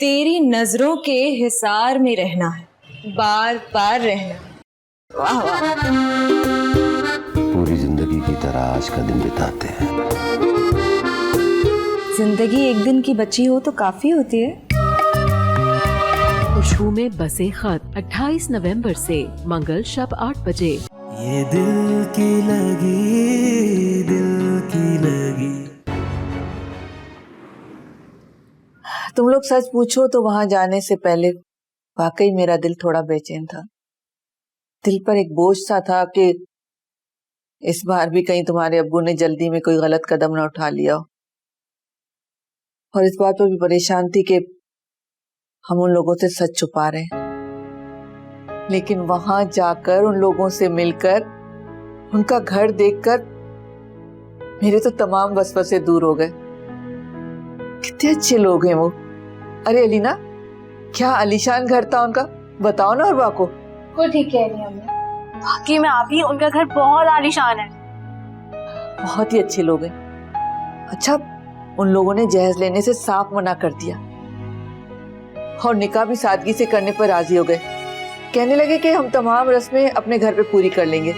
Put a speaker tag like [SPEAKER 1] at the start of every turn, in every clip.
[SPEAKER 1] तेरी नजरों के हिसार में रहना है, बार बार रहना। वाह वाह।
[SPEAKER 2] पूरी जिंदगी की तरह आज का दिन बिताते हैं।
[SPEAKER 1] जिंदगी एक दिन की बची हो तो काफी होती है।
[SPEAKER 3] खुशबू में बसे खत 28 नवंबर से मंगल शब 8 बजे।
[SPEAKER 4] ये दिल की लगी।
[SPEAKER 5] तुम लोग सच पूछो तो वहां जाने से पहले वाकई मेरा दिल थोड़ा बेचैन था। दिल पर एक बोझ सा था कि इस बार भी कहीं तुम्हारे अब्बू ने जल्दी में कोई गलत कदम न उठा लिया हो। और इस बात पर भी परेशान थी कि हम उन लोगों से सच छुपा रहे हैं। लेकिन वहां जाकर उन लोगों से मिलकर उनका घर देखकर मेरे तो तमाम वसवसे दूर हो गए। कितने अच्छे लोग हैं वो। अरे अलीना, क्या आलीशान घर था उनका, बताओ ना उर्वा को।
[SPEAKER 6] वो ठीक कह रही है। बाकी में आप ही, उनका घर बहुत आलीशान है।
[SPEAKER 5] बहुत ही अच्छे लोग हैं। अच्छा, उन लोगों ने जहेज लेने से साफ मना कर दिया और निकाह भी सादगी से करने पर राजी हो गए। कहने लगे कि हम तमाम रस्में अपने घर पे पूरी कर लेंगे।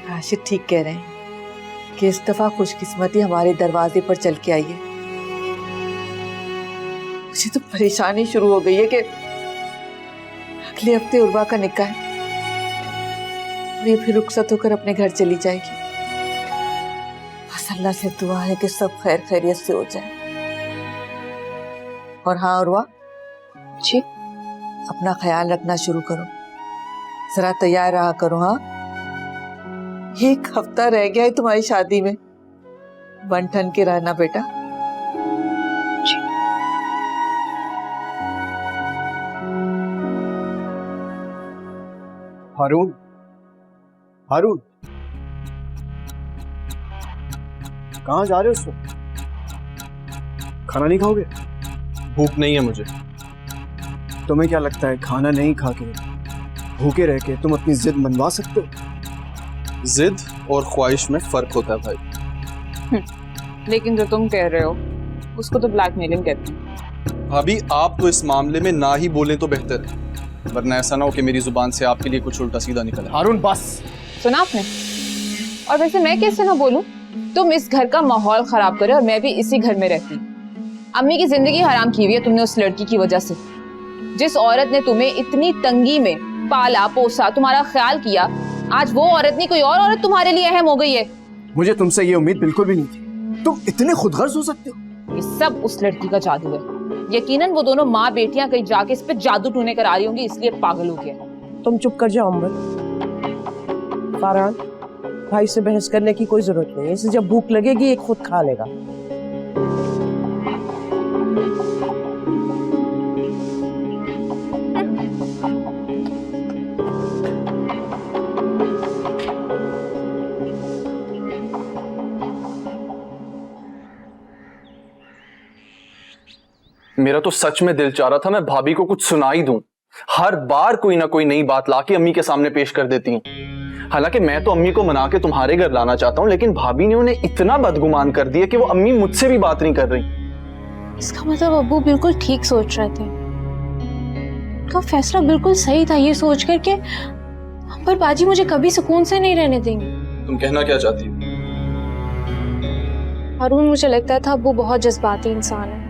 [SPEAKER 5] राशिद ठीक कह रहे हैं कि इस दफा खुशकिस्मती हमारे दरवाजे पर चल के आई है। मुझे तो परेशानी शुरू हो गई है कि अगले हफ्ते उर्वा का निकाह है। वे फिर रुखसत होकर अपने घर चली जाएगी। बस अल्लाह से दुआ है कि सब खैर खैरियत से हो जाए। और हाँ उर्वा
[SPEAKER 6] जी,
[SPEAKER 5] अपना ख्याल रखना शुरू करो, जरा तैयार रहा करो। हाँ, एक हफ्ता रह गया है तुम्हारी शादी में, बन ठन के रहना बेटा।
[SPEAKER 7] हारून, हारून, कहाँ जा रहे हो उस वक्त? खाना नहीं खाओगे?
[SPEAKER 8] भूख नहीं है मुझे।
[SPEAKER 7] तुम्हें क्या लगता है खाना नहीं खा के भूखे रह के तुम अपनी जिद मनवा सकते हो?
[SPEAKER 8] जिद और ख्वाहिश में फर्क होता है भाई।
[SPEAKER 9] लेकिन जो तुम कह रहे हो उसको तो ब्लैकमेलिंग कहते हैं।
[SPEAKER 8] भाभी, आप तो इस मामले में ना ही बोलें तो बेहतर है, वरना ऐसा ना हो कि मेरी जुबान से आपके लिए कुछ उल्टा सीधा निकले।
[SPEAKER 7] हारून बस।
[SPEAKER 9] सुना आपने? और वैसे मैं कैसे ना बोलूं? तुम इस घर का माहौल खराब करे और मैं भी इसी घर में रहती। अम्मी की जिंदगी हराम की हुई है तुमने उस लड़की की वजह से। जिस औरत ने तुम्हें इतनी तंगी में पाला पोसा, तुम्हारा ख्याल किया, आज वो औरत नहीं कोई और औरत तुम्हारे लिए अहम हो गई है।
[SPEAKER 7] मुझे तुमसे ये उम्मीद बिल्कुल भी नहीं थी। तुम इतने खुदगर्ज हो सकते हो।
[SPEAKER 9] ये सब उस लड़की का जादू है। यकीनन वो दोनों माँ बेटियां कहीं जाके इस पे जादू टूने कर आ रही होंगी, इसलिए पागल हो गया।
[SPEAKER 10] तुम चुप कर जाओ अम्बर। फारहान, भाई से बहस करने की कोई जरूरत नहीं है। इसे जब भूख लगेगी ये खुद खा लेगा।
[SPEAKER 8] मेरा तो सच में दिल चाह रहा था मैं भाभी को कुछ सुना ही दूं। हर बार कोई ना कोई नई बात लाके अम्मी के सामने पेश कर देती हैं। हालांकि मैं तो अम्मी को मना के तुम्हारे घर लाना चाहता हूं, लेकिन भाभी ने उन्हें इतना बदगुमान कर दिया कि वो अम्मी मुझसे भी बात नहीं कर रही।
[SPEAKER 6] इसका मतलब अब्बू बिल्कुल ठीक सोच रहे थे। उनका फैसला बिल्कुल सही था, ये सोच कर के पर बाजी मुझे कभी सुकून से नहीं रहने देंगे।
[SPEAKER 8] तुम कहना क्या चाहती हो?
[SPEAKER 6] हारून, मुझे लगता था अब्बू बहुत जज्बाती इंसान है।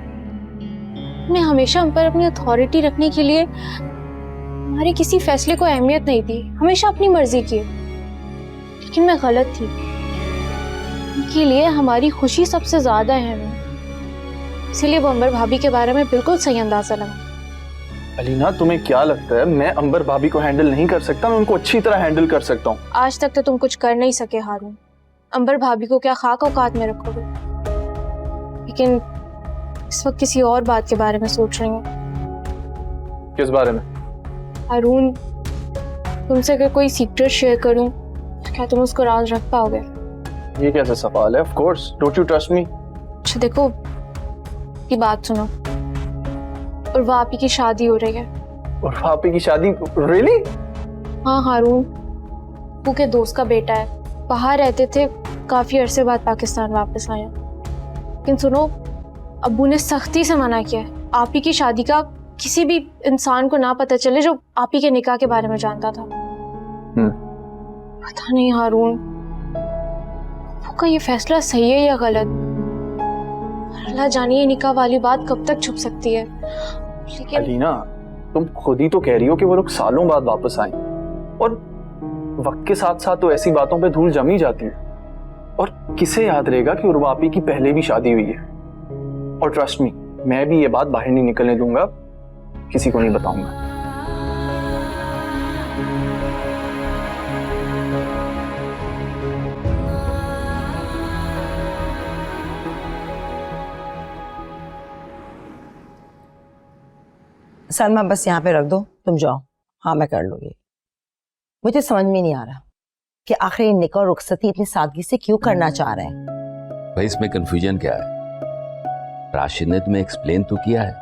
[SPEAKER 6] उन्हें हमेशा हम पर अपनी अथॉरिटी रखने के लिए हमारे किसी फैसले को अहमियत नहीं दी, हमेशा अपनी मर्जी की। लेकिन मैं गलत थी। उनके लिए हमारी खुशी सबसे ज्यादा अहम है। इसीलिए वो अंबर भाभी के बारे में बिल्कुल सही अंदाजा लगा।
[SPEAKER 8] अलीना, तुम्हें क्या लगता है मैं अंबर भाभी को हैंडल नहीं कर सकता? मैं उनको अच्छी तरह हैंडल कर सकता हूँ।
[SPEAKER 6] आज तक तो तुम कुछ कर नहीं सके हारून। अंबर भाभी को क्या खाक औकात में रखोगे? लेकिन इस वक्त किसी और बात के बारे में सोच रही हूँ।
[SPEAKER 8] किस बारे में?
[SPEAKER 6] हारून, तुमसे अगर कोई सीक्रेट शेयर करूं, क्या तुम उसको राज रख पाओगे?
[SPEAKER 8] ये कैसा सवाल है? Of course, don't you trust me?
[SPEAKER 6] अच्छा देखो, की बात सुनो। और वापी की शादी हो रही है।
[SPEAKER 8] और वापी की शादी? रियली?
[SPEAKER 6] हाँ हारून, अब्बू के दोस्त का बेटा है। बाहर रहते थे, काफी अरसे बाद पाकिस्तान वापस आया। लेकिन सुनो, अब्बू ने सख्ती से मना किया है। आप ही की शादी का किसी भी इंसान को ना पता चले जो आप ही के निकाह के बारे में जानता था। पता नहीं हारून, आपका ये फैसला सही है या गलत। अल्लाह जाने ये निकाह वाली बात कब तक छुप सकती है। लेकिन
[SPEAKER 8] अलीना, तुम खुद ही तो कह रही हो कि वो लोग सालों बाद वापस आए, और वक्त के साथ साथ तो ऐसी बातों पे धूल जमी जाती है। और किसे याद रहेगा कि उर्वा आपी की पहले भी शादी हुई है। और ट्रस्ट मी, मैं भी ये बात बाहर नहीं निकलने दूंगा, किसी को नहीं बताऊंगा।
[SPEAKER 11] सलमा बस यहाँ पे रख दो, तुम जाओ। हाँ मैं कर लूंगी। मुझे समझ में नहीं आ रहा कि आखिर निकाह और रुखसती इतनी सादगी से क्यों करना चाह रहे हैं।
[SPEAKER 2] भाई इसमें कंफ्यूजन क्या है? राशिद ने तुम्हें एक्सप्लेन तो किया है,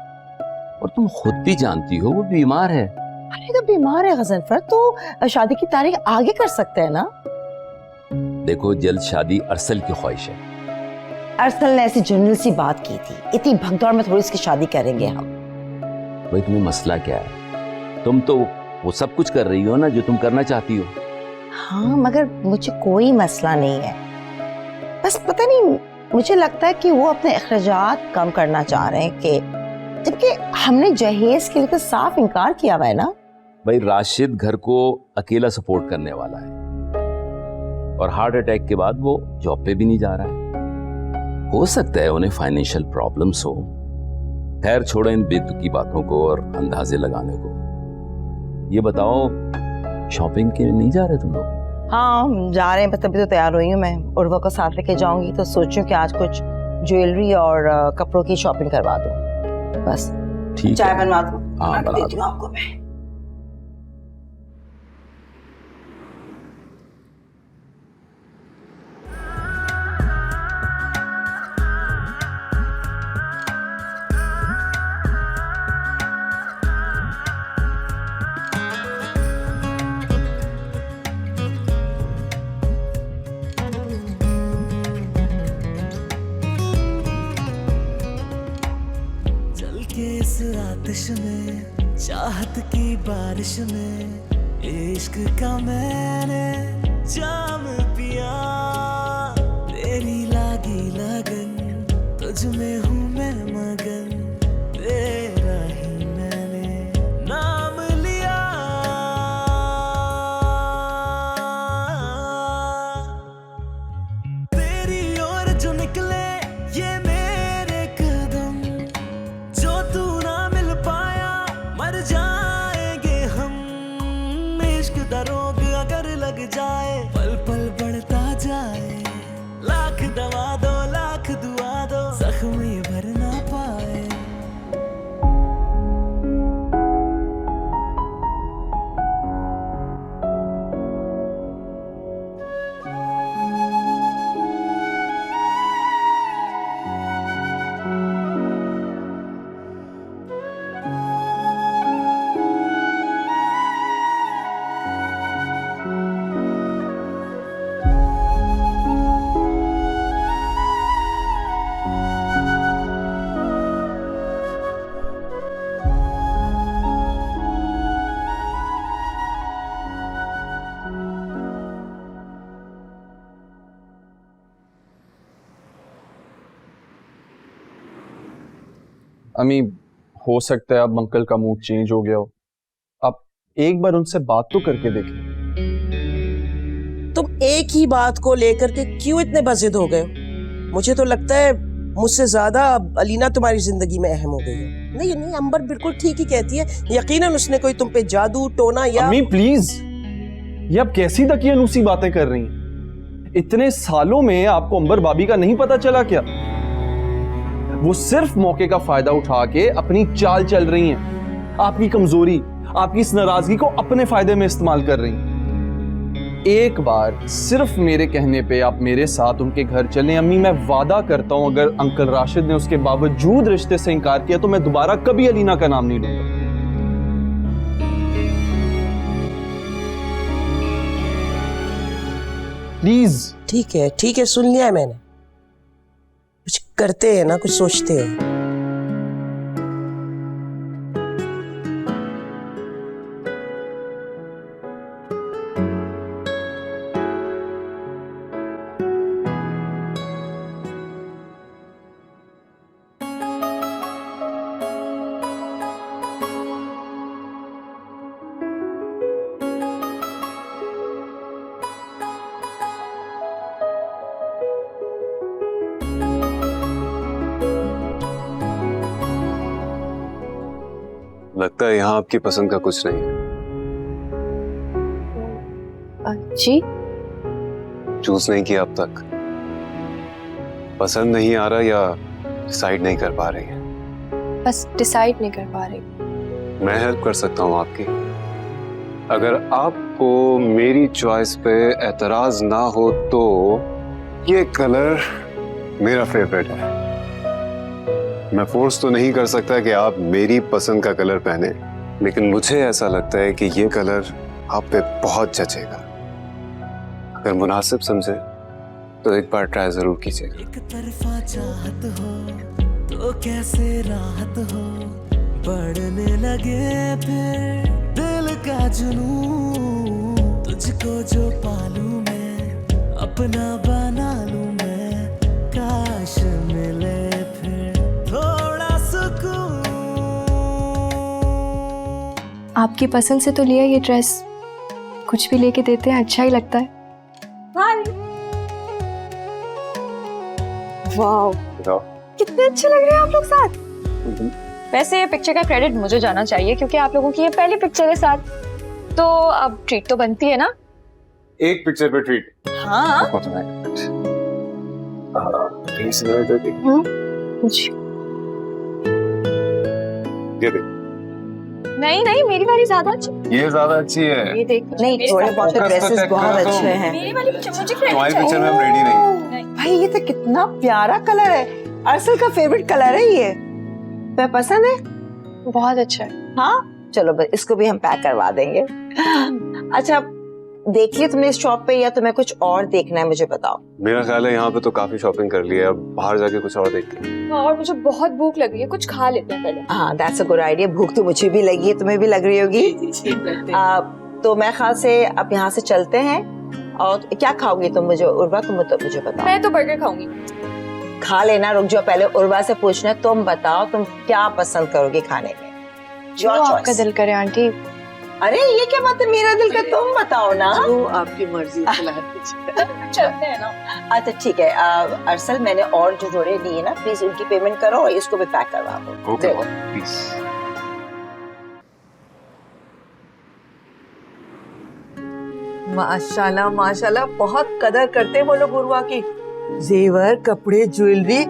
[SPEAKER 2] और तुम खुद भी जानती हो वो बीमार है।
[SPEAKER 11] अरे तो बीमार है गजनफर, तो शादी की तारीख आगे कर सकते हैं ना।
[SPEAKER 2] देखो, जल्द शादी अरसल की ख्वाहिश है।
[SPEAKER 11] अरसल ने ऐसी जनरल सी बात की थी, इतनी भगदौड़ में थोड़ी इसकी शादी करेंगे हम।
[SPEAKER 2] भाई तुम्हें मसला क्या है? तुम तो वो सब कुछ कर रही हो ना जो तुम करना चाहती हो।
[SPEAKER 11] हाँ मगर मुझे कोई मसला नहीं है, बस पता नहीं मुझे लगता है कि वो अपने अखराजात कम करना चाह रहे हैं, कि जबकि हमने जहेज के लिए तो साफ इनकार किया हुआ है ना।
[SPEAKER 2] भाई राशिद घर को अकेला सपोर्ट करने वाला है, और हार्ट अटैक के बाद वो जॉब पे भी नहीं जा रहा है। हो सकता है उन्हें फाइनेंशियल प्रॉब्लम्स हो। खैर छोड़ो इन बेतुकी बातों को और अंदाजे लगाने को। ये बताओ, शॉपिंग के लिए नहीं जा रहे तुम लोग?
[SPEAKER 11] हाँ जा रहे हैं, तभी तो तैयार हुई हूँ मैं। उर्वा को साथ लेके जाऊंगी, तो सोचूं कि आज कुछ ज्वेलरी और कपड़ों की शॉपिंग करवा दूं। बस
[SPEAKER 2] ठीक
[SPEAKER 11] चाय
[SPEAKER 2] है।
[SPEAKER 11] बनवा दूं?
[SPEAKER 2] हाँ बना
[SPEAKER 11] देती हूँ आपको मैं।
[SPEAKER 4] इस आतिश में, चाहत की बारिश में, इश्क का मैंने जाम पिया। तेरी लागी लगन, तुझ में हूँ मैं मगन, तेरा ही मैंने नाम लिया। तेरी ओर जो निकले ये मेरे कदम, जो तू ना मिल पाया मर जाएंगे हम। इश्क दा रोग अगर लग जाए, पल पल बढ़ता जाए। लाख दवा दो लाख दुआ दो, जख्म ये भर ना पाए।
[SPEAKER 8] अम्मी, हो सकता है अब अंकल का मूड चेंज हो गया हो। आप एक बार उनसे बात तो करके देखें।
[SPEAKER 10] तुम एक ही बात को लेकर के क्यों इतने बज़िद हो गए? मुझे तो लगता है मुझसे ज्यादा अलीना तुम्हारी जिंदगी में अहम हो गई है। नहीं नहीं, अंबर बिल्कुल ठीक ही कहती है। यकीनन उसने कोई तुम पे जादू टोना या...
[SPEAKER 8] अम्मी प्लीज, ये आप कैसी दकियानूसी बातें कर रही हैं? इतने सालों में आपको अंबर भाभी का नहीं पता चला क्या? वो सिर्फ मौके का फायदा उठा के अपनी चाल चल रही हैं। आपकी कमजोरी, आपकी इस नाराजगी को अपने फायदे में इस्तेमाल कर रही हैं। एक बार सिर्फ मेरे कहने पे आप मेरे साथ उनके घर चलें अम्मी, मैं वादा करता हूं अगर अंकल राशिद ने उसके बावजूद रिश्ते से इनकार किया तो मैं दोबारा कभी अलीना का नाम नहीं लूंगा। प्लीज।
[SPEAKER 10] ठीक है सुन लिया है मैंने। कुछ करते हैं ना, कुछ सोचते हैं।
[SPEAKER 12] लगता है यहाँ आपकी पसंद का कुछ नहीं है।
[SPEAKER 6] जी
[SPEAKER 12] चूज नहीं किया अब तक, पसंद नहीं आ रहा या डिसाइड नहीं कर पा रही है?
[SPEAKER 6] बस डिसाइड नहीं कर पा रही।
[SPEAKER 12] मैं हेल्प कर सकता हूँ आपकी। अगर आपको मेरी चॉइस पे एतराज ना हो तो ये कलर मेरा फेवरेट है। मैं फोर्स तो नहीं कर सकता कि आप मेरी पसंद का कलर पहने, लेकिन मुझे ऐसा लगता है कि ये कलर आप पे बहुत जचेगा। अगर मुनासिब समझे तो एक बार ट्राई जरूर कीजिएगा।
[SPEAKER 4] एक तरफा चाहत हो तो कैसे राहत हो, बढ़ने लगे फिर दिल का जुनून, तुझको जो पालूं मैं अपना बना लूं मैं, काश मिले फिर थोड़ा सुकून।
[SPEAKER 6] आपकी पसंद से तो लिया ये ड्रेस, कुछ भी लेके देते हैं अच्छा ही लगता है।
[SPEAKER 9] वाह कितने अच्छे लग रहे हैं आप लोग साथ। वैसे ये पिक्चर का क्रेडिट मुझे जाना चाहिए क्योंकि आप लोगों की ये पहली पिक्चर है साथ, तो अब ट्रीट तो बनती है ना।
[SPEAKER 12] एक पिक्चर पे ट्रीट?
[SPEAKER 9] हाँ
[SPEAKER 12] ये देख।
[SPEAKER 6] नहीं नहीं मेरी वाली ज्यादा अच्छी।
[SPEAKER 12] ये ज्यादा अच्छी है।
[SPEAKER 6] ये देख
[SPEAKER 11] नहीं, थोड़े बहुत ड्रेसेस बहुत अच्छे हैं।
[SPEAKER 6] मेरी वाली मुझे
[SPEAKER 12] तुम्हारी पिक्चर में हम रेडी नहीं।
[SPEAKER 11] भाई ये तो कितना प्यारा कलर है, अरसल का फेवरेट कलर है ये। तुम्हें पसंद है?
[SPEAKER 6] बहुत अच्छा है।
[SPEAKER 11] हाँ चलो बस इसको भी हम पैक करवा देंगे। अच्छा देख लिया तुमने इस शॉप पे या तुम्हें कुछ और देखना है मुझे बताओ।
[SPEAKER 12] मेरा ख्याल है यहाँ पे तो काफी शॉपिंग कर ली है, अब बाहर जाके कुछ और देखते हैं।
[SPEAKER 6] और मुझे बहुत भूख लगी है, कुछ खा लेते हैं पहले।
[SPEAKER 11] हाँ दैट्स अ गुड आइडिया। भूख तो मुझे भी लगी है, तुम्हें भी लग रही होगी। तो मैं ख्याल से अब यहाँ से चलते हैं। और क्या खाओगी तुम? मुझे उर्वा तुम मुझे बताओ।
[SPEAKER 6] मैं तो बर्गर खाऊंगी।
[SPEAKER 11] खा लेना, रुक जाओ पहले उर्वा से पूछना। तुम बताओ तुम क्या पसंद करोगे खाने में?
[SPEAKER 6] जो आपका दिल करे आंटी।
[SPEAKER 11] अरे ये क्या बात है, मेरा दिल का तुम बताओ ना।
[SPEAKER 5] जो आपकी मर्जी
[SPEAKER 6] चलते हैं ना।
[SPEAKER 11] अच्छा ठीक है। अरसल मैंने और जो जोड़े लिए ना प्लीज उनकी पेमेंट करो और इसको भी पैक करवा दो।
[SPEAKER 12] Okay please.
[SPEAKER 5] माशाल्लाह माशाल्लाह, बहुत कदर करते हैं वो लोग उर्वा की। जेवर, कपड़े, ज्वेलरी,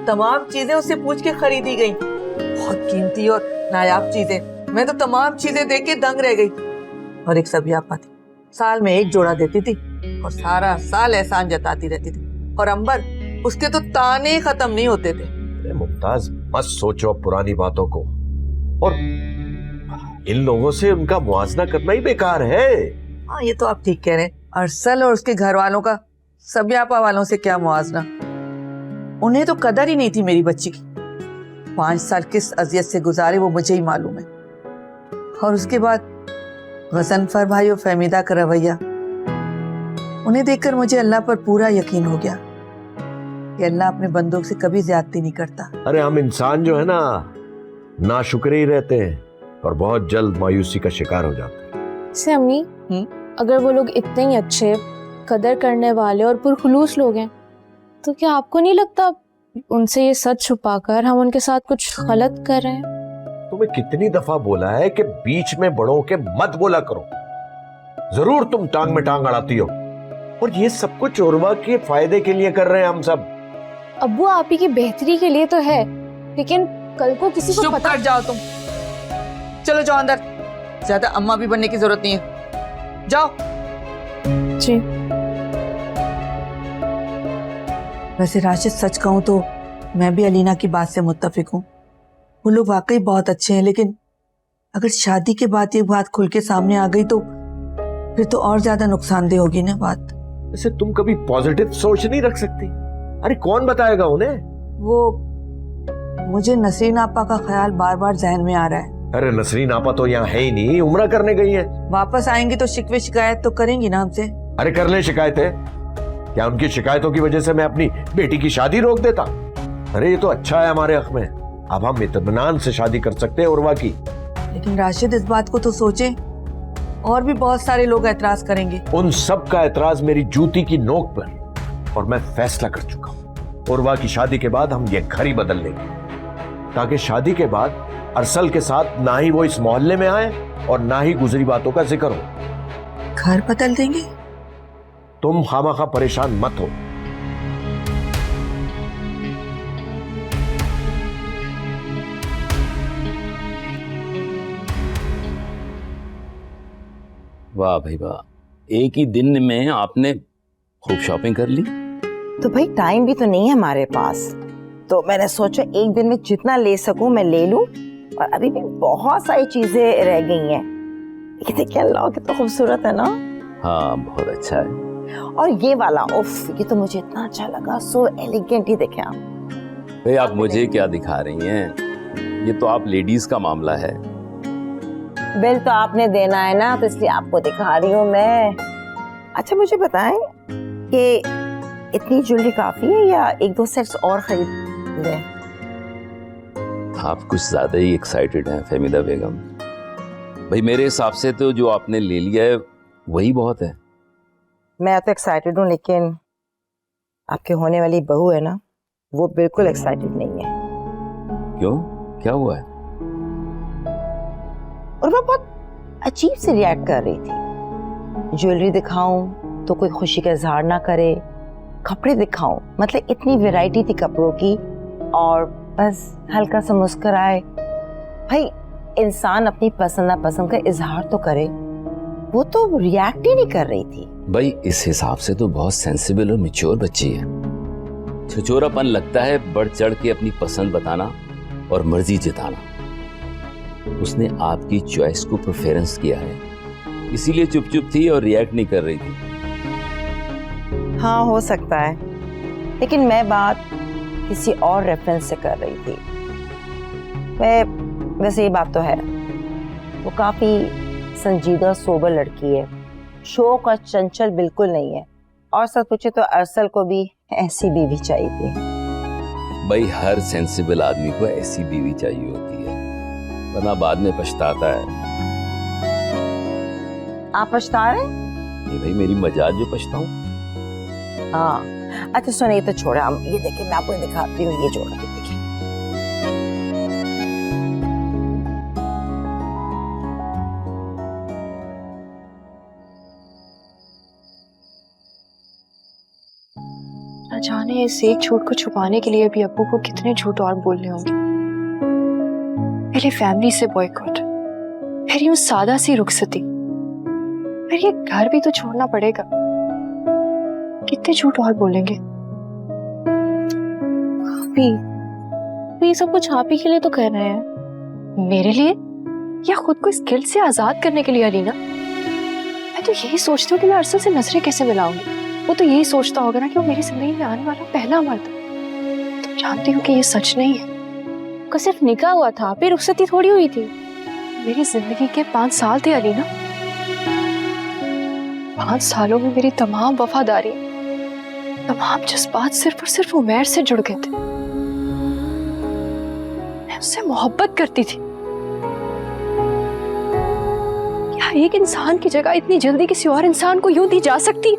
[SPEAKER 5] तमाम चीजें उससे पूछ के खरीदी गई। बहुत कीमती और नायाब चीजें। मैं तो तमाम चीजें देख के दंग रह गई। और एक सबिया आपा थी, साल में एक जोड़ा देती थी और सारा साल एहसान जताती रहती थी। और अंबर, उसके तो ताने खत्म नहीं होते थे।
[SPEAKER 13] मुमताज मत सोचो पुरानी बातों को, और इन लोगों से उनका मुआवजा करना ही बेकार है।
[SPEAKER 5] हाँ ये तो आप ठीक कह रहे हैं। अरसल और उसके घर वालों का सबिया आपा वालों से क्या मुआवजा। उन्हें तो कदर ही नहीं थी मेरी बच्ची की। 5 साल किस अजियत से गुजारे वो मुझे ही मालूम है। और उसके बाद गजनफर भाई और फहमीदा का रवैया, उन्हें देखकर मुझे अल्लाह पर पूरा यकीन हो गया कि अल्लाह अपने बंदों से कभी ज्यादती नहीं करता।
[SPEAKER 13] अरे हम इंसान जो है ना नाशुक्र ही रहते हैं और बहुत जल्द मायूसी का शिकार हो जाते हैं।
[SPEAKER 6] से अम्मी, अगर वो लोग इतने ही अच्छे, कदर करने वाले और पुरखुलूस लोग हैं, तो क्या आपको नहीं लगता उनसे ये सच छुपाकर हम उनके साथ कुछ गलत कर रहे हैं?
[SPEAKER 13] तुम्हें कितनी दफा बोला है कि बीच में बड़ों के मत बोला करो। जरूर तुम टांग में टांग अड़ाती हो, और ये सब कुछ उर्वा के फायदे के लिए कर रहे हैं हम सब।
[SPEAKER 6] अब्बू आप ही की बेहतरी के लिए तो है, लेकिन कल को किसी को
[SPEAKER 5] चुप
[SPEAKER 6] पता।
[SPEAKER 5] कर जाओ तुम। चलो जाओ अंदर, ज्यादा अम्मा भी बनने की जरूरत नहीं है। जाओ।
[SPEAKER 6] जी
[SPEAKER 5] वैसे राशिद सच कहूं तो मैं भी अलीना की बात से मुत्तफिक हूँ। वो लोग वाकई बहुत अच्छे हैं, लेकिन अगर शादी के बाद ये बात खुल के सामने आ गई तो फिर तो और ज्यादा नुकसानदेह होगी ना बात।
[SPEAKER 13] वैसे तुम कभी पॉजिटिव सोच नहीं रख सकती? अरे कौन बताएगा उन्हें?
[SPEAKER 5] वो मुझे नसरीन आपा का ख्याल बार बार जहन में आ रहा है।
[SPEAKER 13] अरे नसरीन आपा तो यहाँ है ही नहीं, उम्रा करने गई है।
[SPEAKER 5] वापस आएंगी तो शिकवे शिकायत तो करेंगी ना हमसे।
[SPEAKER 13] अरे कर ले शिकायतें, क्या उनकी शिकायतों की वजह से मैं अपनी बेटी की शादी रोक देता? अरे ये तो अच्छा है हमारे हक में, अब हम इत्मीनान से शादी कर सकते हैं उर्वा की।
[SPEAKER 5] लेकिन राशिद इस बात को तो सोचे, और भी बहुत सारे लोग एतराज करेंगे।
[SPEAKER 13] उन सब का एतराज मेरी जूती की नोक पर, और मैं फैसला कर चुका हूं, उर्वा की शादी के बाद हम ये घर ही बदल लेंगे। ताकि शादी के बाद अरसल के साथ ना ही वो इस मोहल्ले में आए और ना ही गुजरी बातों का जिक्र हो।
[SPEAKER 5] घर बदल देंगे?
[SPEAKER 13] तुम खामखा परेशान मत हो।
[SPEAKER 2] वाह भाई वाह, एक ही दिन में आपने खूब शॉपिंग कर ली।
[SPEAKER 11] तो भाई टाइम भी तो नहीं है हमारे पास, तो मैंने सोचा एक दिन में जितना ले सकूं मैं ले लूं। और अभी भी बहुत सारी चीजें रह गई हैं। ये देखिए अल्लाह कितना खूबसूरत है ना।
[SPEAKER 2] हाँ बहुत अच्छा है।
[SPEAKER 11] और ये वाला उफ, ये तो मुझे इतना अच्छा लगा, सो एलिगेंट। ही देखें आप।
[SPEAKER 2] भाई आप मुझे क्या दिखा रही हैं, ये तो आप लेडीज का मामला है।
[SPEAKER 11] बिल तो आपने देना है ना, तो इसलिए आपको दिखा रही हूँ मैं। अच्छा मुझे बताएं कि इतनी ज्वेलरी काफी है या एक दो सेट्स और खरीद लें?
[SPEAKER 2] आप कुछ ज्यादा ही एक्साइटेड हैं फहमीदा बेगम। भाई मेरे हिसाब से तो जो आपने ले लिया है वही बहुत है।
[SPEAKER 11] मैं तो एक्साइटेड हूँ, लेकिन आपके होने वाली बहू है ना, वो बिल्कुल एक्साइटेड नहीं है।
[SPEAKER 2] क्यों, क्या हुआ है?
[SPEAKER 11] और वो बहुत अजीब से रिएक्ट कर रही थी। ज्वेलरी दिखाऊं तो कोई खुशी का इजहार ना करे, कपड़े दिखाऊं मतलब इतनी वैरायटी थी कपड़ों की, और बस हल्का सा मुस्कुराए। भाई इंसान अपनी पसंद नापसंद का इजहार तो करे, वो तो रिएक्ट ही नहीं कर रही थी।
[SPEAKER 2] भाई इस हिसाब से तो बहुत सेंसिबल और मैच्योर बच्ची है। छिछोरापन लगता है बढ़ चढ़ के अपनी पसंद बताना और मर्जी जताना। उसने आपकी चॉइस को प्रेफरेंस किया है, इसीलिए चुप चुप थी और रिएक्ट नहीं कर रही थी।
[SPEAKER 11] हाँ हो सकता है, लेकिन मैं बात किसी और रेफरेंस से कर रही थी। वैसे ये बात तो है, वो काफी संजीदा सोबर लड़की है, शौक और चंचल बिल्कुल नहीं है। और सच पूछे तो अरसल को भी ऐसी बीवी चाहिए थी।
[SPEAKER 2] भाई हर सेंसिबल आदमी को ऐसी बीवी चाहिए होती है, वरना बाद में पछताता है।
[SPEAKER 11] आप पछता रहे?
[SPEAKER 2] ये भाई मेरी मजाल जो पछताऊं।
[SPEAKER 11] हाँ अच्छा सुनिए, तो छोड़ा हम ये देखिए, मैं आपको दिखाती हूँ ये जोड़ के देखिए।
[SPEAKER 6] न जाने इस एक झूठ को छुपाने के लिए भी अब्बू को कितने झूठ और बोलने होंगे। पहले फैमिली से बॉयकॉट, फिर यूं सादा सी रुखसती, फिर ये घर भी तो छोड़ना पड़ेगा। कितने झूठ और बोलेंगे। भाभी ये सब कुछ आप ही के लिए तो कह रहे हैं, मेरे लिए या खुद को इस गिल्ट से आजाद करने के लिए? अलीना मैं तो यही सोचती हूँ कि मैं अरसल से नजरें कैसे मिलाऊंगी। वो तो यही सोचता होगा ना कि वो मेरी जिंदगी में आने वाला पहला मर्द। तुम जानती हो कि ये सच नहीं है। उसका सिर्फ निकाह हुआ था, फिर रुखसती थोड़ी हुई थी। मेरी जिंदगी के 5 साल थे अलीना। 5 सालों में मेरी तमाम वफादारी, तमाम जज्बात सिर्फ और सिर्फ उमैर से जुड़ गए थे। मैं उससे मोहब्बत करती थी। क्या एक इंसान की जगह इतनी जल्दी किसी और इंसान को यूं दी जा सकती है?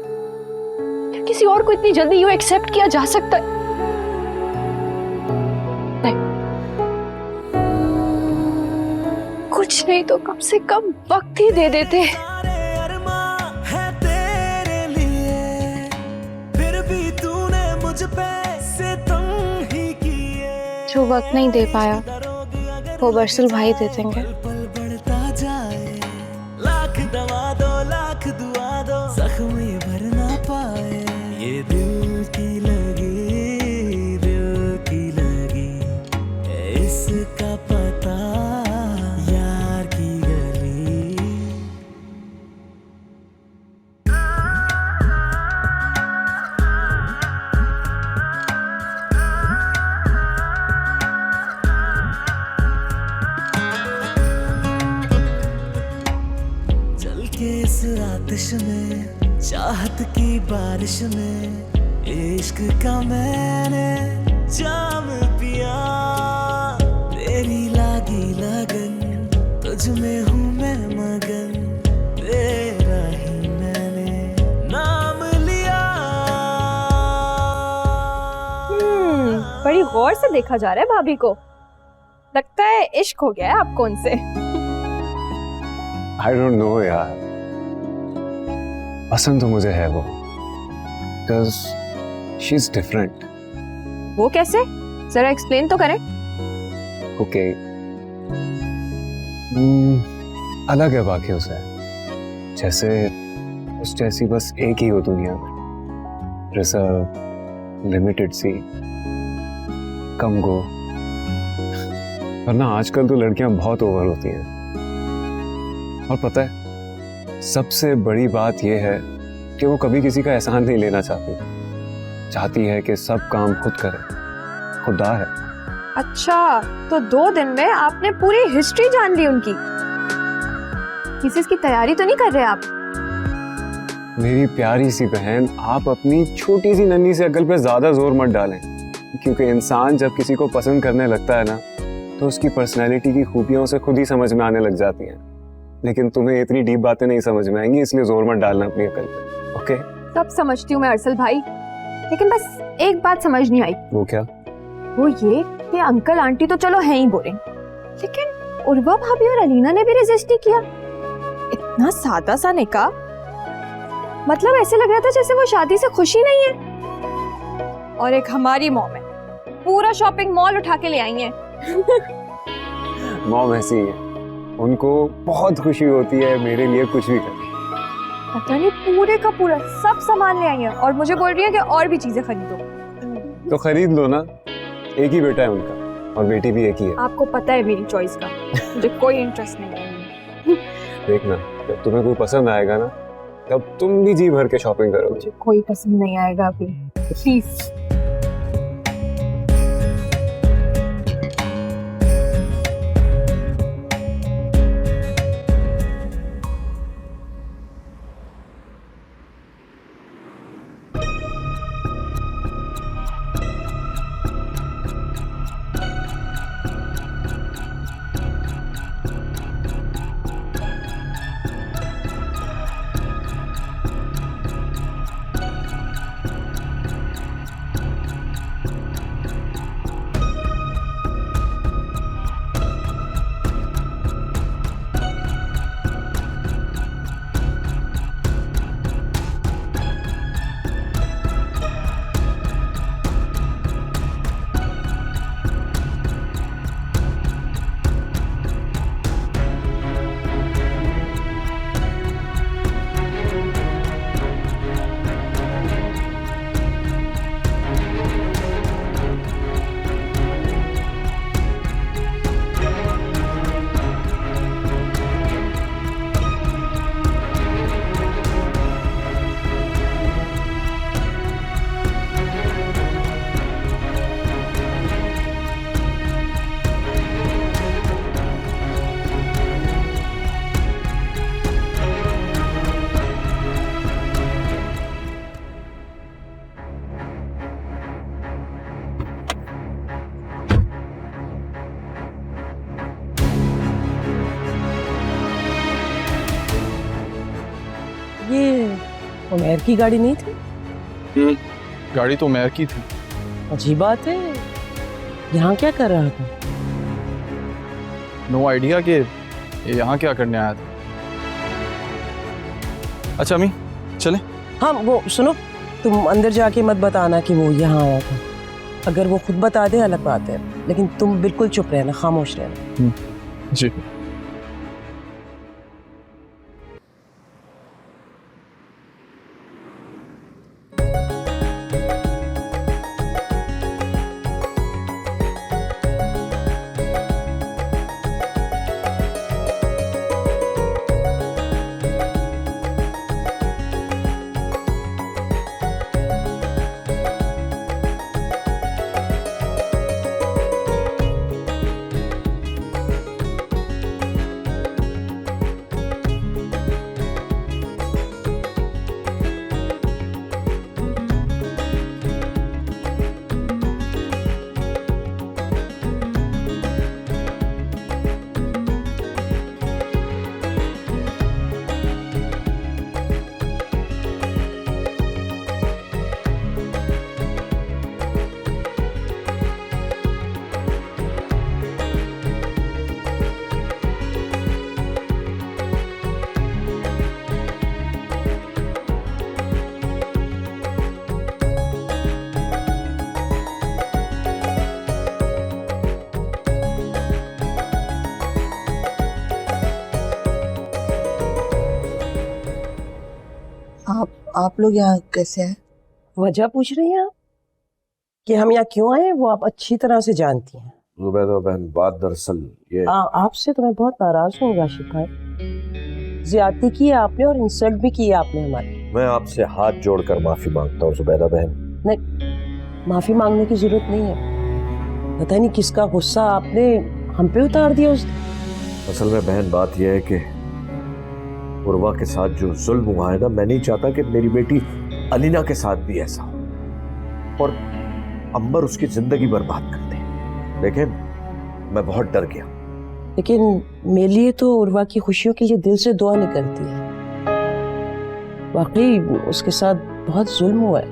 [SPEAKER 6] क्या किसी और को इतनी जल्दी यूं एक्सेप्ट किया जा सकता है? नहीं, कुछ नहीं तो कम से कम वक्त ही दे देते। जो वक्त नहीं दे पाया वो बरसल भाई दे देंगे।
[SPEAKER 4] लाख दवा दो लाख दुआ दो, जख्म भर ना पाए। ये दिल की लगी इसका पता यार की गली। इस आतिश में, चाहत की बारिश में, इश्क का मैंने जाम पिया। तेरी लागी लगन, तुझ में हूँ मैं मगन, तेरा ही मैंने नाम लिया।
[SPEAKER 1] बड़ी गौर से देखा जा रहा है भाभी को।
[SPEAKER 6] लगता है इश्क हो गया है आपको उनसे।
[SPEAKER 12] आई डोंट नो यार, पसंद तो मुझे है वो, बिकॉज शी इज डिफरेंट।
[SPEAKER 6] वो कैसे, जरा एक्सप्लेन तो करें।
[SPEAKER 12] ओके, अलग है बाकियों से, जैसे उस जैसी बस एक ही हो दुनिया में, रिजर्व, लिमिटेड सी, कम गो। वरना आजकल तो लड़कियां बहुत ओवर होती हैं। और पता है सबसे बड़ी बात यह है कि वो कभी किसी का एहसान नहीं लेना चाहती है कि सब काम खुद करे, खुदा है।
[SPEAKER 6] अच्छा, तो 2 दिन में आपने पूरी हिस्ट्री जान ली उनकी। किसी की तैयारी तो नहीं कर रहे आप?
[SPEAKER 12] मेरी प्यारी सी बहन, आप अपनी छोटी सी नन्ही सी अकल पे ज्यादा जोर मत डालें, क्योंकि इंसान जब किसी को पसंद करने लगता है ना, तो उसकी पर्सनैलिटी की खूबियां उसे खुद ही समझ में आने लग जाती हैं। लेकिन तुम्हें इतनी डीप बातें नहीं समझ में आएंगी, इसलिए जोर मत डालना अपनी अकल पे, ओके?
[SPEAKER 6] सब समझती हूँ मैं अरसल भाई, लेकिन बस एक बात समझ नहीं आई।
[SPEAKER 12] वो क्या?
[SPEAKER 6] वो ये कि अंकल आंटी तो चलो है ही बोरिंग, लेकिन उर्वा भाभी और अलीना ने भी रेजिस्ट नहीं किया। इतना सादा सा निकाह, मतलब ऐसे लग रहा था जैसे वो शादी से खुशी नहीं है। और एक हमारी मॉम है, पूरा शॉपिंग मॉल उठा के ले आई है।
[SPEAKER 12] मॉम ऐसी है, उनको बहुत खुशी होती है मेरे लिए कुछ भी करना।
[SPEAKER 6] पता नहीं पूरे का पूरा सब सामान ले आई है और मुझे बोल रही है कि और भी चीजें खरीदो।
[SPEAKER 12] तो खरीद लो ना, एक ही बेटा है उनका और बेटी भी एक ही है।
[SPEAKER 6] आपको पता है मेरी चॉइस का, मुझे कोई इंटरेस्ट नहीं है।
[SPEAKER 12] देखना, जब तुम्हें कोई पसंद आएगा ना, तब तुम भी जी भर के शॉपिंग करोगे।
[SPEAKER 6] मुझे कोई पसंद नहीं आएगा अभी, प्लीज।
[SPEAKER 10] ये उमैर की गाड़ी नहीं थी?
[SPEAKER 8] गाड़ी तो उमैर की थी।
[SPEAKER 10] अजीब बात है, यहाँ क्या कर रहा था?
[SPEAKER 8] नो आइडिया कि ये यहाँ क्या करने आया था। अच्छा अम्मी चले।
[SPEAKER 10] हाँ वो सुनो, तुम अंदर जाके मत बताना कि वो यहाँ आया था। अगर वो खुद बता दे अलग बात है, लेकिन तुम बिल्कुल चुप रहना, खामोश रहना।
[SPEAKER 8] जी।
[SPEAKER 5] आप लोग यहाँ कैसे हैं?
[SPEAKER 10] वजह पूछ रही हैं आप कि हम यहाँ क्यों आए, वो आप अच्छी तरह से जानती हैं।
[SPEAKER 13] जुबैदा बहन, बात दरअसल ये
[SPEAKER 10] आपसे तो मैं बहुत नाराज हूँ राशिद भाई। ज्यादती की है आपने और इंसल्ट भी की है आपने हमारी।
[SPEAKER 13] मैं आपसे हाथ जोड़कर माफी मांगता हूँ जुबैदा बहन।
[SPEAKER 10] नहीं, माफी मांगने की जरूरत नहीं है। पता नहीं किसका गुस्सा आपने हम पे उतार दिया उस दिन।
[SPEAKER 13] असल में बहन बात यह है कि उर्वा के साथ जो जुल्म हुआ है ना, मैं नहीं चाहता कि मेरी बेटी अलीना के साथ भी ऐसा हो और अंबर उसकी जिंदगी बर्बाद कर दे। देखें, मैं बहुत डर गया।
[SPEAKER 10] लेकिन मेरे लिए तो उर्वा की खुशियों के लिए दिल से दुआ निकलती है। वाकई उसके साथ बहुत जुल्म हुआ है,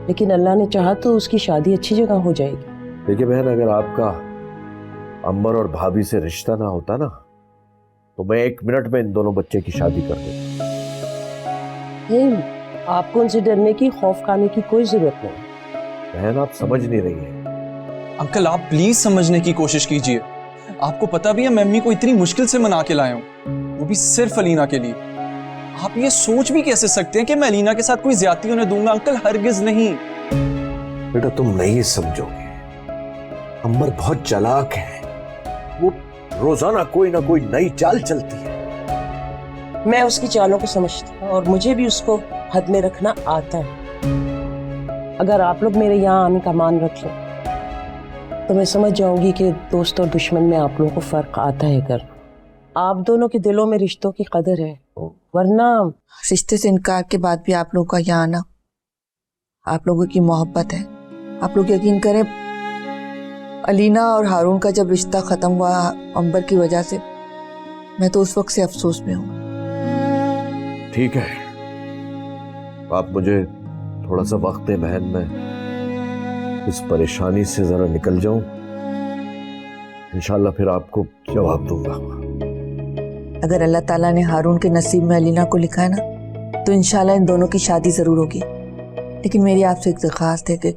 [SPEAKER 10] लेकिन अल्लाह ने चाहा तो उसकी शादी अच्छी जगह हो जाएगी।
[SPEAKER 13] देखिए बहन, अगर आपका अंबर और भाभी से रिश्ता ना होता ना, तो मैं 1 मिनट में इन दोनों बच्चे की शादी कर देता।
[SPEAKER 10] नहीं, आपको उनसे डरने की, खौफ खाने की कोई जरूरत नहीं।
[SPEAKER 13] बहन, आप समझ नहीं रही हैं।
[SPEAKER 8] अंकल, आप प्लीज समझने की कोशिश कीजिए। आपको पता भी है मैं अम्मी को इतनी मुश्किल से मना के लाया हूँ, वो भी सिर्फ अलीना के लिए। आप ये सोच भी कैसे सकते हैं कि मैं अलीना के साथ कोई ज्यादती होने दूंगा? अंकल, हरगिज नहीं।
[SPEAKER 13] बेटा, तुम नहीं समझोगे। अंबर बहुत चालाक है, वो रोजाना कोई ना कोई नई चाल चलती है।
[SPEAKER 10] मैं उसकी चालों को समझती हूँ और मुझे भी उसको हद में रखना आता है। अगर आप लोग मेरे यहाँ आने का मान रख लें तो मैं समझ जाऊंगी कि दोस्त और दुश्मन में आप लोगों को फर्क आता है। कर आप दोनों के दिलों में रिश्तों की कदर है, वरना
[SPEAKER 5] रिश्ते से इनकार के बाद भी आप लोगों का यहाँ आना, आप लोगों की मोहब्बत है। आप लोग यकीन करें, अलीना और हारून का जब रिश्ता खत्म हुआ अंबर की वजह से, मैं तो उस वक्त से अफसोस में हूँ।
[SPEAKER 13] ठीक है, आप मुझे थोड़ा सा वक्त दें बहन, मैं इस परेशानी से जरा निकल जाऊं, इंशाल्लाह फिर आपको जवाब दूंगा।
[SPEAKER 5] अगर अल्लाह ताला ने हारून के नसीब में अलीना को लिखा है ना, तो इंशाल्लाह इन दोनों की शादी जरूर होगी। लेकिन मेरी आपसे एक दरख्वास्त है कि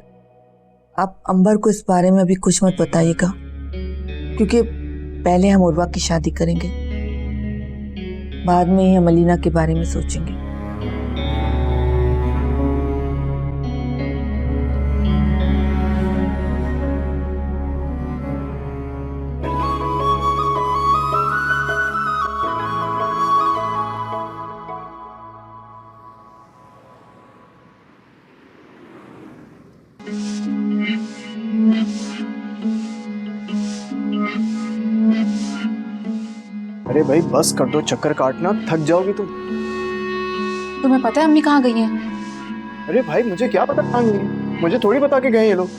[SPEAKER 5] आप अंबर को इस बारे में अभी कुछ मत बताइएगा, क्योंकि पहले हम उर्वा की शादी करेंगे, बाद में ही हम अलीना के बारे में सोचेंगे।
[SPEAKER 7] अरे भाई बस कर दो, चक्कर काटना, थक जाओगी तुम।
[SPEAKER 9] तुम्हें पता है अम्मी कहाँ गई हैं?
[SPEAKER 7] अरे भाई मुझे क्या पता कहाँ गई है, मुझे थोड़ी बता के गए ये लोग।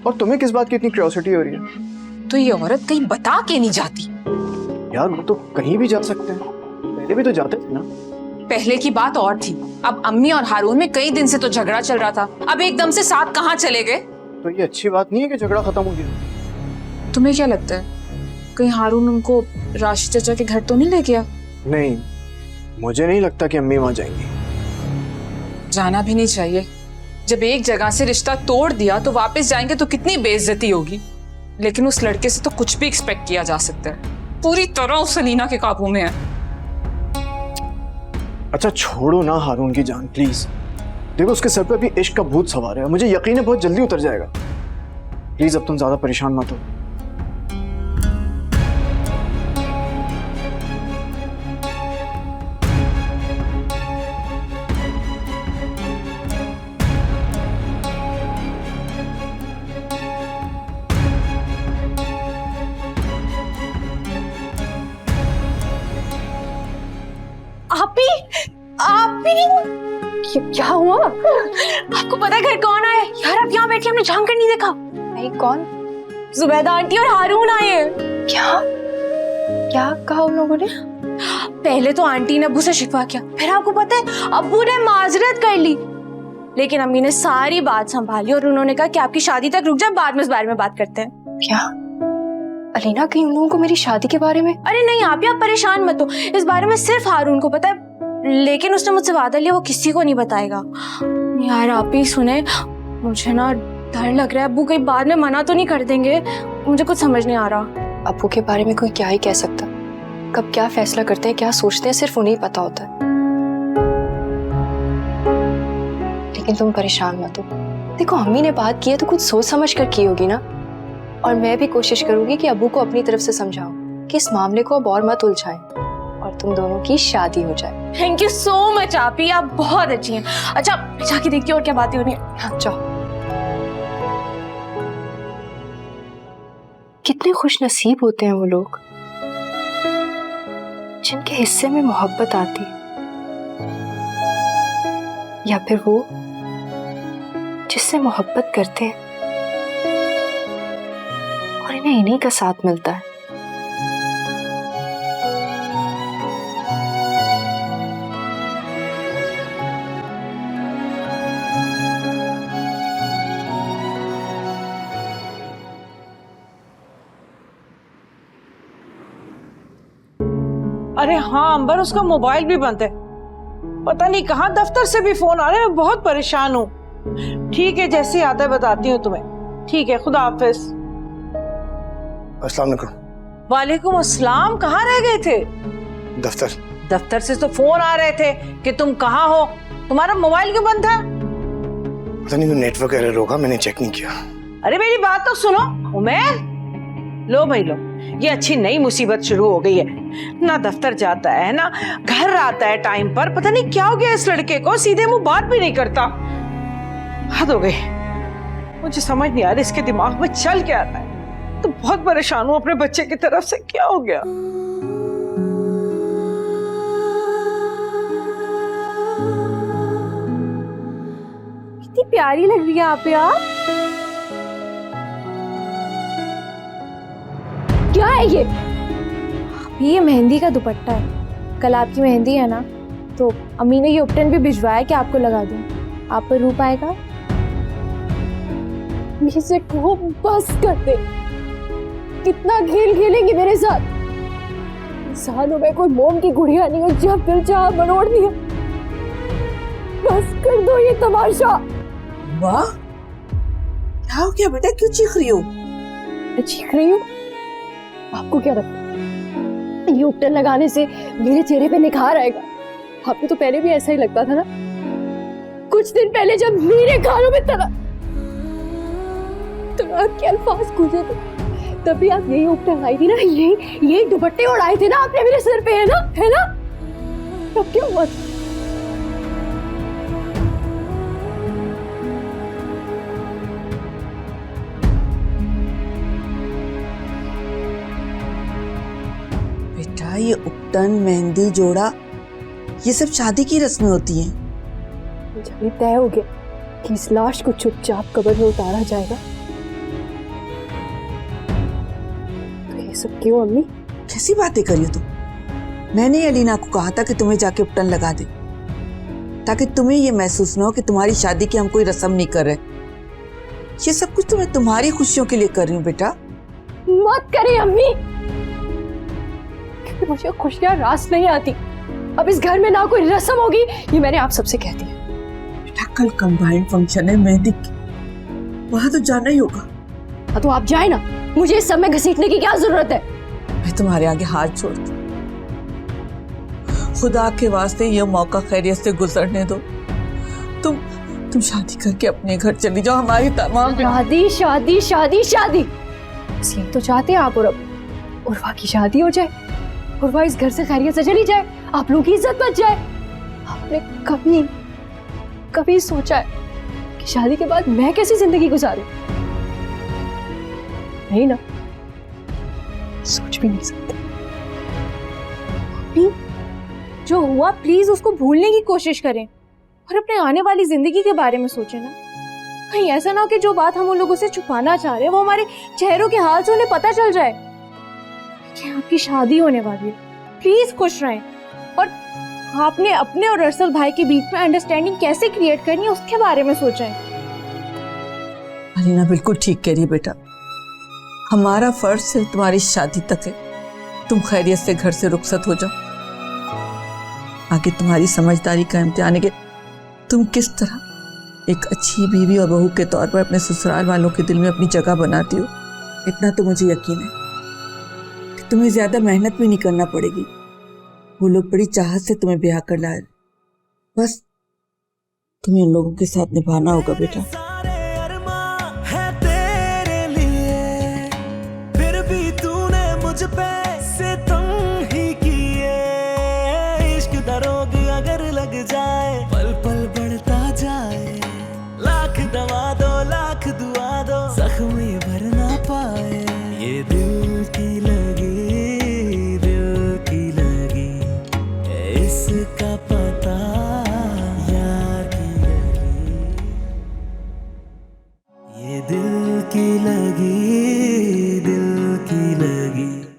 [SPEAKER 7] और तुम्हें किस बात की इतनी क्यूरियोसिटी हो रही है?
[SPEAKER 9] तो ये औरत कहीं बता के नहीं जाती।
[SPEAKER 7] यार वो तो कहीं भी जा सकते हैं, पहले भी तो जाते थे ना।
[SPEAKER 9] पहले की बात और थी, अब अम्मी और हारून में कई दिन से तो झगड़ा चल रहा था, अब एकदम से साथ कहाँ चले गए?
[SPEAKER 7] तो ये अच्छी बात नहीं है कि झगड़ा खत्म हो गया।
[SPEAKER 9] तुम्हें क्या लगता है कहीं हारून उनको राशिद चाचा के घर तो नहीं ले गया?
[SPEAKER 7] नहीं, मुझे नहीं लगता कि अम्मी वहां जाएंगी।
[SPEAKER 9] जाना भी नहीं चाहिए। जब एक जगह से रिश्ता तोड़ दिया तो वापस जाएंगे तो कितनी बेइज्जती होगी। लेकिन उस लड़के से तो कुछ भी एक्सपेक्ट किया जा सकता है, पूरी तरह उस अलीना के काबू में है।
[SPEAKER 7] अच्छा छोड़ो ना हारून की जान, प्लीज। देखो उसके सर पे अभी इश्क का भूत सवार है, मुझे यकीन है बहुत जल्दी उतर जाएगा। प्लीज अब तुम ज्यादा परेशान मत हो।
[SPEAKER 6] क्या हुआ? आपको पता है घर कौन आया? यार आप यहाँ बैठे, हमने झांक कर नहीं देखा। नहीं, कौन? जुबैदा आंटी और हारून आए हैं। क्या क्या कहा उन लोगों ने? पहले तो आंटी ने अब्बू से शिकवा किया, फिर आपको पता है अब्बू ने माजरत कर ली, लेकिन अम्मी ने सारी बात संभाली और उन्होंने कहा कि आपकी शादी तक रुक जाए, बाद में इस बारे में बात करते हैं। क्या अलीना कहीं उन लोगों को मेरी शादी के बारे में? अरे नहीं आप परेशान मत हो, इस बारे में सिर्फ हारून को पता है, लेकिन उसने मुझसे वादा लिया वो किसी को नहीं बताएगा। यार आप ही सुने, मुझे ना डर लग रहा है, अब्बू कहीं बाद में मना तो नहीं कर देंगे, मुझे कुछ समझ नहीं आ रहा।
[SPEAKER 14] अब्बू के बारे में कोई क्या ही कह सकता, कब क्या फैसला करते हैं, क्या सोचते हैं, सिर्फ उन्हें ही पता होता है। लेकिन तुम परेशान मत हो। देखो अम्मी ने बात की है तो कुछ सोच समझ कर की होगी ना, और मैं भी कोशिश करूंगी कि अब्बू को अपनी तरफ से समझाऊं कि इस मामले को अब और मत उलझाएं और तुम दोनों की शादी हो जाए।
[SPEAKER 6] थैंक यू सो मच आपी, आप बहुत अच्छी हैं। अच्छा मैं जाके देखती हूँ और क्या बातें हो रही हैं।
[SPEAKER 14] हाँ जाओ। कितने खुश नसीब होते हैं वो लोग जिनके हिस्से में मोहब्बत आती, या फिर वो जिससे मोहब्बत करते हैं और इन्हें इन्हीं का साथ मिलता है।
[SPEAKER 15] अरे हाँ अंबर, उसका मोबाइल भी बंद है। पता नहीं कहाँ दफ्तर से भी फोन आ रहे हैं। मैं बहुत परेशान हूँ। ठीक है, जैसे ही आता है बताती हूँ तुम्हें। ठीक है, खुदा हाफिज।
[SPEAKER 7] अस्सलाम वालेकुम।
[SPEAKER 15] वालेकुम अस्सलाम। कहाँ रह गए थे?
[SPEAKER 7] दफ्तर।
[SPEAKER 15] दफ्तर से तो फोन आ रहे थे कि तुम कहाँ हो। तुम्हारा मोबाइल क्यों बंद था?
[SPEAKER 7] पता नहीं, नेटवर्क एरर होगा, मैंने चेक नहीं किया।
[SPEAKER 15] अरे मेरी बात तो सुनो उमैर। लो भाई लो, ये अच्छी नई मुसीबत शुरू हो गई है। ना दफ्तर जाता है ना घर आता है टाइम पर। पता नहीं क्या हो गया इस लड़के को, सीधे मुंह बात भी नहीं करता। हद हो गई। मुझे समझ नहीं आ रहा इसके दिमाग में चल क्या आता है। तो बहुत परेशान हूँ अपने बच्चे की तरफ से। क्या हो गया?
[SPEAKER 6] कितनी प्यारी लग रही है आप यार। क्या है ये मेहंदी का दुपट्टा है। कल आपकी मेहंदी है ना, तो अम्मी ने ये उपटन भी भिजवाया कि आपको लगा दूं। आप पर रूप आएगा। मुझसे कहो बस कर दे। कितना खेल खेलेंगे मेरे साथ। सालों में कोई मोम की गुड़िया नहीं है, जब दिल चाहा बनोड़ दिया। बस कर दो ये तमाशा।
[SPEAKER 5] वाह, क्या हो गया बेटा? क्यों चीख रही हो?
[SPEAKER 6] मैं चीख रही हूँ? आपको क्या लगता है ये उपटन लगाने से मेरे चेहरे पे निखार आएगा? आपको तो पहले भी ऐसा ही लगता था ना। कुछ दिन पहले जब मेरे गालों में तला तो आपके अल्फाज गूंजे थे, तभी आप यही उपटन आई थी ना। यही दुपट्टे उड़ाए थे ना आपने मेरे सिर पे, है ना? तब क्या हुआ?
[SPEAKER 5] बेटा, ये उपटन, मेहंदी, जोड़ा, ये सब शादी की रस्में होती हैं।
[SPEAKER 6] जब ये तय हो गया कि इस लाश को चुपचाप कब्र में उतारा जाएगा, तो ये सब क्यों अम्मी?
[SPEAKER 5] कैसी बातें करी हो तुम? मैंने अलीना को कहा था कि तुम्हें जाके उपटन लगा दे, ताकि तुम्हें ये महसूस ना हो कि तुम्हारी शादी की हम कोई रस्म नहीं कर रहे। ये सब कुछ तो मैं तुम्हारी खुशियों के लिए कर रही हूँ बेटा।
[SPEAKER 6] मत करें अम्मी, क्योंकि मुझे खुशियां रास नहीं आती। अब इस घर में ना कोई रस्म होगी, ये मैंने आप सबसे कह दिया।
[SPEAKER 5] बेटा, कल कंबाइंड फंक्शन है मेहंदी की, वहां तो जाना ही होगा।
[SPEAKER 6] हाँ तो आप जाए ना, मुझे इस सब में घसीटने की क्या जरूरत है?
[SPEAKER 5] मैं तुम्हारे आगे हाथ छोड़ती हूँ। खुदा के वास्ते ये मौका खैरियत से गुजरने दो। तुम शादी करके अपने घर चली जाओ। हमारी तमाम
[SPEAKER 6] शादी शादी शादी शादी, बस यही तो चाहते हैं आप और अब। उर्वा की शादी हो जाए, उर्वा इस घर से खैरियत से चली जाए, आप लोगों की इज्जत बच जाए। आपने कभी सोचा है कि शादी के बाद मैं कैसी जिंदगी गुजारूं? नहीं ना, सोच भी नहीं सकते। जो हुआ प्लीज उसको भूलने की कोशिश करें और अपने आने वाली जिंदगी के बारे में सोचें ना। कहीं ऐसा ना हो कि जो बात हम उन लोगों से छुपाना चाह रहे हैं वो हमारे चेहरों के हाल से उन्हें पता चल जाए कि आपकी शादी होने वाली है। प्लीज खुश रहें, और आपने अपने और अरसल भाई के बीच में अंडरस्टैंडिंग कैसे क्रिएट करनी है उसके बारे में सोचें।
[SPEAKER 5] अलीना बिल्कुल ठीक कह रही है बेटा। हमारा फर्ज सिर्फ तुम्हारी शादी तक है। तुम खैरियत से घर से रुखसत हो जाओ। आगे तुम्हारी समझदारी का इम्तिहान है कि तुम किस तरह एक अच्छी बीवी और बहू के तौर पर अपने ससुराल वालों के दिल में अपनी जगह बनाती हो। इतना तो मुझे यकीन है कि तुम्हें ज्यादा मेहनत भी नहीं करना पड़ेगी। वो लोग बड़ी चाहत से तुम्हें ब्याह कर लाए। बस तुम्हें उन लोगों के साथ निभाना होगा बेटा।
[SPEAKER 4] है तेरे लिए, फिर भी तूने मुझ पे सितम ही किए। इश्क दा रोग अगर लग जाए, पल पल बढ़ता जाए। लाख दवा दो, लाख दुआ दो, जख्म ये भर ना पाए। ये दिल की लगी, दिल की लगी, इसका पता यार की लगी। ये दिल की लगी,